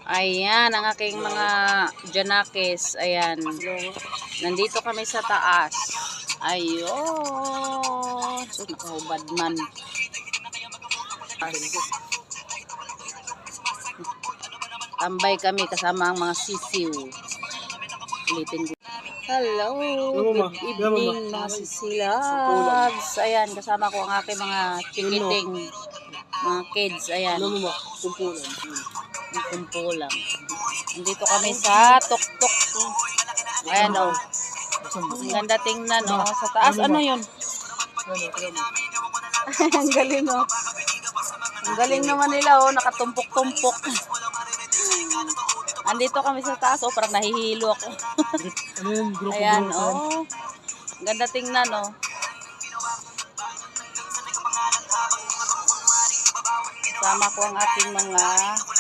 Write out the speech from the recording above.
Ayan, ang aking mga Janakis. Ayan. Nandito kami sa taas. Ayun. So, nakahubad man. Tambay kami kasama ang mga sisiw. Ulitin ko. Hello, good evening mga sisilags. Ayan, kasama ko ang aking mga chikiting, mga kids. Ayan. Kumpulan. Nandito kami sa tuktok. Ayan o. Ang ganda tingnan o. Sa taas, ano yun? Ang galing o. Ang galing naman nila o. Nakatumpok-tumpok. Andito kami sa taas o. Parang nahihilo ako. Ayan o. Ang ganda tingnan o. Sama ko ang aking mga